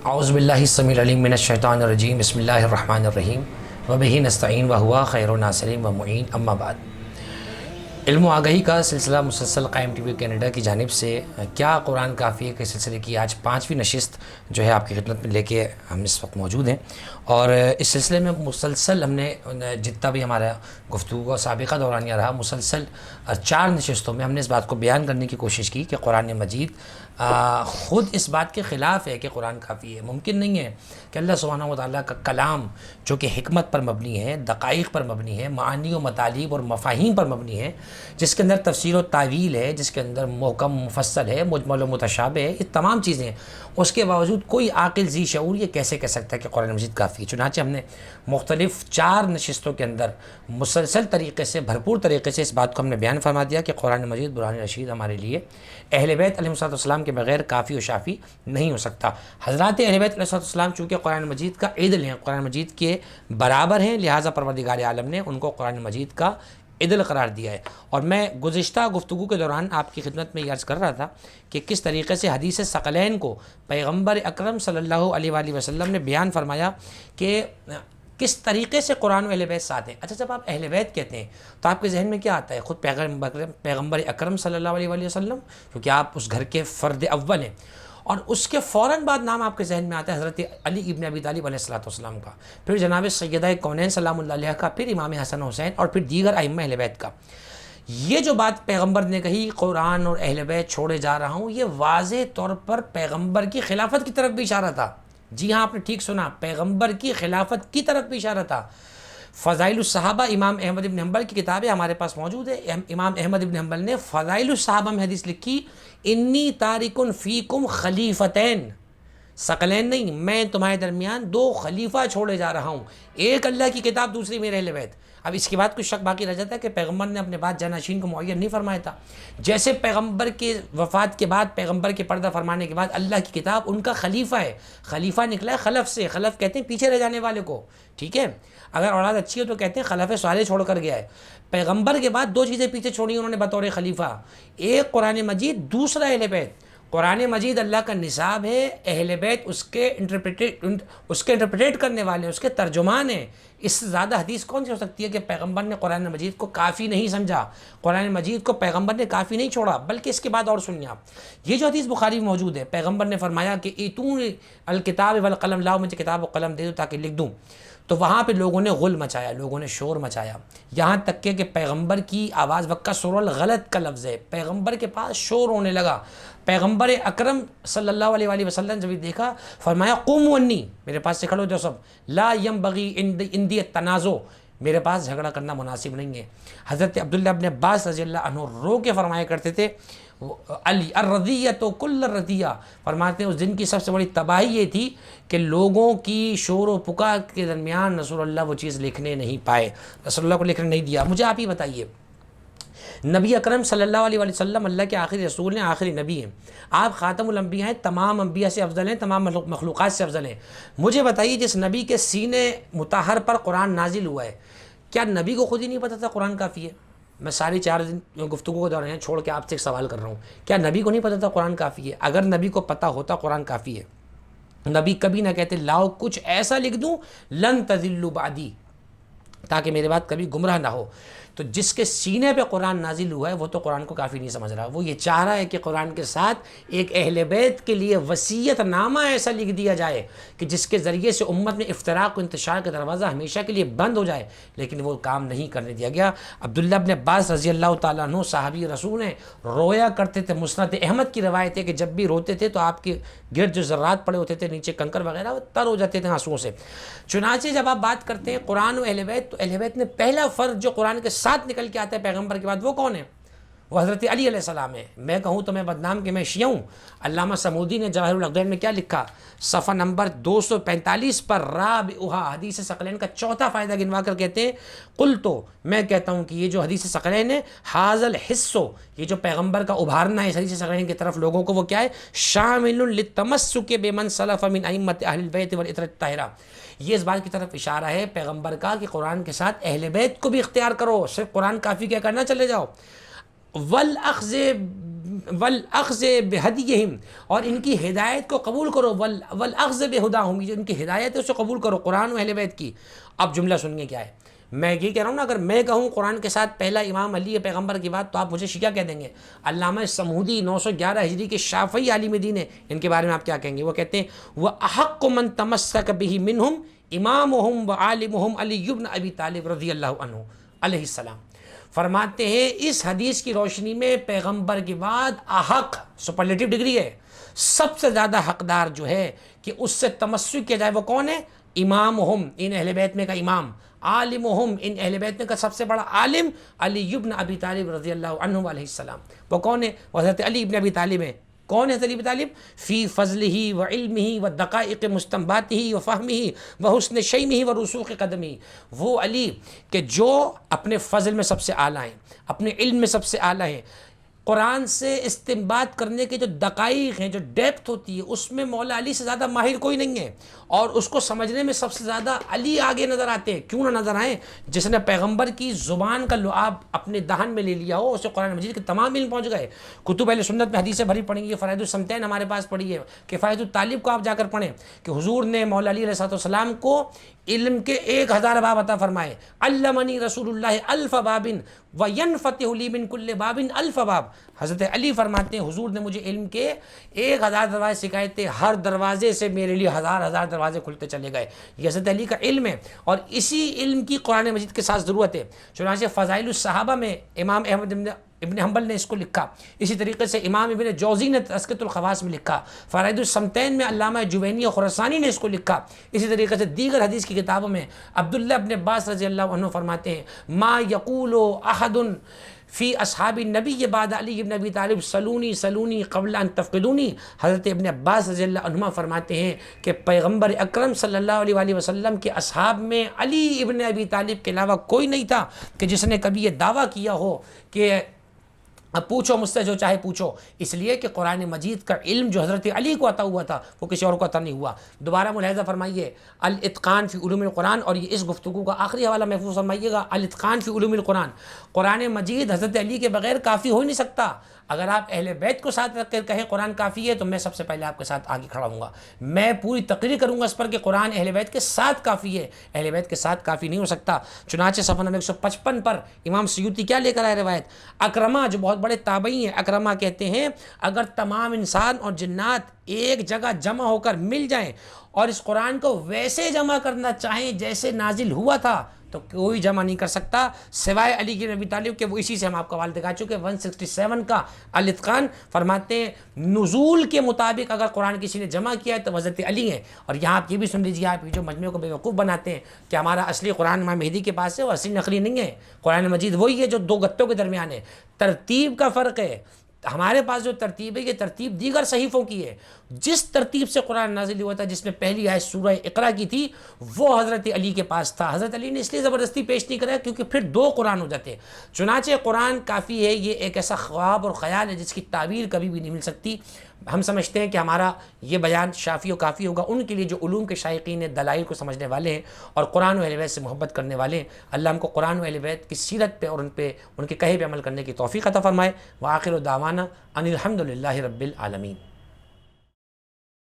اعوذ باللہ السمیع العلیم من الشیطان الرجیم بسم اللہ الرحمن الرحیم وبہ نستعین وہو خیر الناصرین ومعین اما بعد۔ علم و آگہی کا سلسلہ مسلسل قائم ٹی وی کینیڈا کی جانب سے کیا قرآن کافی ہے کے سلسلے کی آج 5ویں نشست جو ہے آپ کی خدمت میں لے کے ہم اس وقت موجود ہیں، اور اس سلسلے میں مسلسل ہم نے جتنا بھی ہمارا گفتگو سابقہ دورانیہ رہا، مسلسل 4 نشستوں میں ہم نے اس بات کو بیان کرنے کی کوشش کی کہ قرآن مجید خود اس بات کے خلاف ہے کہ قرآن کافی ہے۔ ممکن نہیں ہے کہ اللہ سبحانہ و تعالیٰ کا کلام جو کہ حکمت پر مبنی ہے، دقائق پر مبنی ہے، معانی و مطالب اور مفاہیم پر مبنی ہے، جس کے اندر تفسیر و تعویل ہے، جس کے اندر محکم مفصل ہے، مجمل و متشابہ ہے، یہ تمام چیزیں ہیں، اس کے باوجود کوئی عاقل ذی شعور یہ کیسے کہہ سکتا ہے کہ قرآن مجید کافی ہے؟ چنانچہ ہم نے مختلف 4 نشستوں کے اندر مسلسل طریقے سے، بھرپور طریقے سے اس بات کو ہم نے بیان فرما دیا کہ قرآن مجید برہان رشید ہمارے لیے اہل بیت علیہ السلام کے بغیر کافی و شافی نہیں ہو سکتا۔ حضرات اہل بیت علیہ السلام چونکہ قرآن مجید کا عدل ہیں، قرآن مجید کے برابر ہیں، لہٰذا پروردگار عالم نے ان کو قرآن مجید کا عدل قرار دیا ہے۔ اور میں گزشتہ گفتگو کے دوران آپ کی خدمت میں یہ عرض کر رہا تھا کہ کس طریقے سے حدیث ثقلین کو پیغمبر اکرم صلی اللہ علیہ وآلہ وسلم نے بیان فرمایا کہ کس طریقے سے قرآن و اہل بیت ساتھ ہیں۔ اچھا، جب آپ اہل بیت کہتے ہیں تو آپ کے ذہن میں کیا آتا ہے؟ خود پیغمبر اکرم صلی اللہ علیہ وآلہ وسلم، کیونکہ آپ اس گھر کے فرد اول ہیں، اور اس کے فوراً بعد نام آپ کے ذہن میں آتا ہے حضرت علی ابن ابی طالب علیہ السلام کا، پھر جناب سیدہ کونین سلام اللہ علیہ کا، پھر امام حسن حسین، اور پھر دیگر ائمہ اہل بیت کا۔ یہ جو بات پیغمبر نے کہی قرآن اور اہل بیت چھوڑے جا رہا ہوں، یہ واضح طور پر پیغمبر کی خلافت کی طرف بھی اشارہ تھا۔ جی ہاں، آپ نے ٹھیک سنا، پیغمبر کی خلافت کی طرف بھی اشارہ تھا۔ فضائل الصحابہ امام احمد بن حنبل کی کتابیں ہمارے پاس موجود ہے۔ امام احمد بن حنبل نے فضائل الصحابہ میں حدیث لکھی، انی تارک فیکم خلیفتین، ثقلین نہیں، میں تمہارے درمیان 2 خلیفہ چھوڑے جا رہا ہوں، ایک اللہ کی کتاب، دوسری میرے اہل بیت۔ اب اس کے بعد کچھ شک باقی رہ جاتا ہے کہ پیغمبر نے اپنے بعد جانشین کو معین نہیں فرمایا تھا۔ جیسے پیغمبر کے وفات کے بعد، پیغمبر کے پردہ فرمانے کے بعد اللہ کی کتاب ان کا خلیفہ ہے، خلیفہ نکلا ہے خلف سے، خلف کہتے ہیں پیچھے رہ جانے والے کو، ٹھیک ہے؟ اگر اولاد اچھی ہو تو کہتے ہیں خلف صالح چھوڑ کر گیا ہے۔ پیغمبر کے بعد 2 چیزیں پیچھے چھوڑی انہوں نے بطور خلیفہ، ایک قرآن مجید، دوسرا اہل بیت۔ قرآن مجید اللہ کا نصاب ہے، اہل بیت اس کے انٹرپریٹ کرنے والے، اس کے ترجمان ہیں۔ اس سے زیادہ حدیث کون سی ہو سکتی ہے کہ پیغمبر نے قرآن مجید کو کافی نہیں سمجھا، قرآن مجید کو پیغمبر نے کافی نہیں چھوڑا، بلکہ اس کے بعد اور سنیے آپ، یہ جو حدیث بخاری میں موجود ہے، پیغمبر نے فرمایا کہ ایتون الکتاب والقلم، لاؤ مجھے کتاب و قلم دے دو تاکہ لکھ دوں۔ تو وہاں پہ لوگوں نے غل مچایا، لوگوں نے شور مچایا، یہاں تک کہ پیغمبر کی آواز، وقت سرول غلط کا لفظ ہے، پیغمبر کے پاس شور ہونے لگا۔ پیغمبر اکرم صلی اللہ علیہ وآلہ وسلم جب دیکھا، فرمایا قوموا انی، میرے پاس سے کھڑو جو سب، لا ینبغی عندی التنازع، میرے پاس جھگڑا کرنا مناسب نہیں ہے۔ حضرت عبداللہ ابن عباس رضی اللہ عنہ رو کے فرمایا کرتے تھے، علی الرضیۃ کل الرضیہ، فرماتے ہیں اس دن کی سب سے بڑی تباہی یہ تھی کہ لوگوں کی شور و پکار کے درمیان رسول اللہ وہ چیز لکھنے نہیں پائے، رسول اللہ کو لکھنے نہیں دیا۔ مجھے آپ ہی بتائیے، نبی اکرم صلی اللہ علیہ وسلم اللہ کے آخری رسول ہیں، آخری نبی ہیں، آپ خاتم الانبیاء ہیں، تمام انبیاء سے افضل ہیں، تمام مخلوقات سے افضل ہیں۔ مجھے بتائیے جس نبی کے سینے مطہر پر قرآن نازل ہوا ہے، کیا نبی کو خود ہی نہیں پتہ تھا قرآن کافی ہے؟ میں ساری 4 دن گفتگو کو دوران چھوڑ کے آپ سے ایک سوال کر رہا ہوں، کیا نبی کو نہیں پتہ تھا قرآن کافی ہے؟ اگر نبی کو پتہ ہوتا قرآن کافی ہے، نبی کبھی نہ کہتے لاؤ کچھ ایسا لکھ دوں لن تضلوا بعدی، تاکہ میرے بعد کبھی گمراہ نہ ہو۔ تو جس کے سینے پہ قرآن نازل ہوا ہے وہ تو قرآن کو کافی نہیں سمجھ رہا، وہ یہ چاہ رہا ہے کہ قرآن کے ساتھ ایک اہل بیت کے لیے وصیت نامہ ایسا لکھ دیا جائے کہ جس کے ذریعے سے امت میں افتراق و انتشار کا دروازہ ہمیشہ کے لیے بند ہو جائے، لیکن وہ کام نہیں کرنے دیا گیا۔ عبداللہ ابن عباس رضی اللہ تعالیٰ عنہ صحابی رسول ہیں، رویا کرتے تھے، مسند احمد کی روایت ہے کہ جب بھی روتے تھے تو آپ کے گرد جو ذرات پڑے ہوتے تھے نیچے کنکر وغیرہ، وہ تر ہو جاتے تھے آنسوؤں سے۔ چنانچہ جب آپ بات کرتے ہیں قرآن و اہل بیت، تو اہل بیت میں پہلا فرد جو قرآن کے ساتھ نکل کے آتا ہے پیغمبر کے بعد، وہ کون ہے؟ وہ حضرت علی علیہ السلام ہے۔ میں کہوں تو میں بدنام کہ میں شیعہ ہوں۔ علامہ سمودی نے جواہر الاقدین میں کیا لکھا؟ صفحہ نمبر 245 پر رابعہ، حدیث ثقلین کا 4تھا فائدہ گنوا کر کہتے ہیں، قلتو، میں کہتا ہوں کہ یہ جو حدیث ثقلین ہے، حاذ الحس، یہ جو پیغمبر کا ابھارنا ہے اس حدیث ثقلین کی طرف لوگوں کو، وہ کیا ہے؟ شامل للتمسک بمن سلف من ائمۃ اہل البیت والعطرۃ الطاہرہ، یہ اس بات کی طرف اشارہ ہے پیغمبر کا کہ قرآن کے ساتھ اہل بیت کو بھی اختیار کرو، صرف قرآن کافی کیا کرنا چلے جاؤ۔ والاخذ بہدیہم، اور ان کی ہدایت کو قبول کرو، والاخذ بہداہم، جو ان کی ہدایت ہے اسے قبول کرو، قرآن و اہل بیت کی۔ اب جملہ سنیے کیا ہے، میں یہ کہہ رہا ہوں نا، اگر میں کہوں قرآن کے ساتھ پہلا امام علی ہے پیغمبر کی بات، تو آپ مجھے شیعہ کہہ دیں گے۔ علامہ سمودی 911 ہجری کے شافعی عالم دین ہیں، ان کے بارے میں آپ کیا کہیں گے؟ وہ کہتے ہیں وَأَحَقُّ مَن تَمَسَّكَ بِهِ مِنْهُمْ إِمَامُهُمْ وَعَالِمُهُمْ عَلِيُّ بْنُ أَبِي طالب رضی اللہ عنہ علیہ السلام۔ فرماتے ہیں اس حدیث کی روشنی میں پیغمبر کے بعد احق سپرلیٹو ڈگری ہے، سب سے زیادہ حقدار جو ہے کہ اس سے تمسک کیا جائے، وہ کون ہے؟ امامہم، ان اہل بیت میں کا امام، عالمہم، ان اہل بیت میں کا سب سے بڑا عالم، علی ابن ابی طالب رضی اللہ عنہ علیہ السلام۔ وہ کون ہے؟ وہ حضرت علی ابن ابی طالب ہیں۔ کون ہے حضرت علی ابن طالب؟ فی فضلہ و علمہ و دقائق مستنباتہ و فہمہ و حسن شیمہ و رسوخ قدمہ، وہ علی کہ جو اپنے فضل میں سب سے اعلیٰ ہیں، اپنے علم میں سب سے اعلیٰ ہیں، قرآن سے استنباط کرنے کے جو دقائق ہیں، جو ڈیپتھ ہوتی ہے، اس میں مولا علی سے زیادہ ماہر کوئی نہیں ہے، اور اس کو سمجھنے میں سب سے زیادہ علی آگے نظر آتے ہیں۔ کیوں نہ نظر آئیں؟ جس نے پیغمبر کی زبان کا لعاب اپنے دہن میں لے لیا ہو، اسے قرآن مجید کے تمام علم پہنچ گئے۔ کتب اہل سنت میں حدیثیں بھری پڑیں گی، فرائض السمتین ہمارے پاس پڑھی ہے، کفایت الطالب کو آپ جا کر پڑھیں کہ حضور نے مولا علی علیہ السلام کو علم کے 1000 باب عطا فرمائے۔ علمنی رسول اللہ الف باب وینفتح لی من کل باب الف باب۔ حضرت علی فرماتے ہیں حضور نے مجھے علم کے 1000 دروازے سکھائے تھے، ہر دروازے سے میرے لیے ہزار دروازے کھلتے چلے گئے۔ یہ حضرت علی کا علم ہے، اور اسی علم کی قرآن مجید کے ساتھ ضرورت ہے۔ چنانچہ فضائل الصحابہ میں امام احمد ابن حنبل نے اس کو لکھا، اسی طریقے سے امام ابن جوزی نے تذکرۃ الخواص میں لکھا، فرائض السمتین میں علامہ جوینی اور خراسانی نے اس کو لکھا، اسی طریقے سے دیگر حدیث کی کتابوں میں عبداللہ ابن عباس رضی اللہ عنہ فرماتے ہیں ما یقول احد فی اصحاب النبی بعد علی ابن ابی طالب سلونی قبل ان تفقدونی۔ حضرت ابن عباس رضی اللہ عنہ فرماتے ہیں کہ پیغمبر اکرم صلی اللہ علیہ وآلہ وسلم کے اصحاب میں علی ابن ابی طالب کے علاوہ کوئی نہیں تھا کہ جس نے کبھی یہ دعویٰ کیا ہو کہ اب پوچھو مجھ سے جو چاہے پوچھو، اس لیے کہ قرآن مجید کا علم جو حضرت علی کو عطا ہوا تھا وہ کسی اور کو عطا نہیں ہوا۔ دوبارہ ملاحظہ فرمائیے الاتقان فی علوم القرآن، اور یہ اس گفتگو کا آخری حوالہ محفوظ فرمائیے گا، الاتقان فی علوم القرآن۔ قرآن مجید حضرت علی کے بغیر کافی ہو نہیں سکتا۔ اگر آپ اہل بیت کو ساتھ رکھ کر کہیں قرآن کافی ہے، تو میں سب سے پہلے آپ کے ساتھ آگے کھڑا ہوں گا، میں پوری تقریر کروں گا اس پر کہ قرآن اہل بیت کے ساتھ کافی ہے، اہل بیت کے ساتھ کافی نہیں ہو سکتا۔ چنانچہ صفحہ نمبر 155 پر امام سیوطی کیا لے کر آئے روایت، اکرمہ جو بہت بڑے تابعی ہیں، اکرمہ کہتے ہیں اگر تمام انسان اور جنات ایک جگہ جمع ہو کر مل جائیں اور اس قرآن کو ویسے جمع کرنا چاہیں جیسے نازل ہوا تھا، تو کوئی جمع نہیں کر سکتا سوائے علی کی نبی طالب کے۔ وہ اسی سے ہم آپ کو حوالہ دکھا چکے 167 کا الاتقان۔ فرماتے ہیں نزول کے مطابق اگر قرآن کسی نے جمع کیا ہے تو حضرت علی ہیں۔ اور یہاں آپ یہ بھی سن لیجیے، آپ جو مجمع کو بیوقوف بناتے ہیں کہ ہمارا اصلی قرآن امام مہدی کے پاس ہے، وہ اصلی نقلی نہیں ہے، قرآن مجید وہی ہے جو 2 گتوں کے درمیان ہے، ترتیب کا فرق ہے۔ ہمارے پاس جو ترتیب ہے یہ ترتیب دیگر صحیفوں کی ہے۔ جس ترتیب سے قرآن نازل ہوا تھا، جس میں پہلی آیت سورہ اقرا کی تھی، وہ حضرت علی کے پاس تھا۔ حضرت علی نے اس لیے زبردستی پیش نہیں کرایا کیونکہ پھر 2 قرآن ہو جاتے۔ چنانچہ قرآن کافی ہے، یہ ایک ایسا خواب اور خیال ہے جس کی تعبیر کبھی بھی نہیں مل سکتی۔ ہم سمجھتے ہیں کہ ہمارا یہ بیان شافی و کافی ہوگا ان کے لیے جو علوم کے شائقین ہیں، دلائل کو سمجھنے والے ہیں اور قرآن و اہل بیت سے محبت کرنے والے ہیں۔ اللہ ہم کو قرآن و اہل بیت کی سیرت پہ اور ان کے کہے پہ عمل کرنے کی توفیق عطا فرمائے۔ وآخر دعوانا ان الحمد للہ رب العالمین۔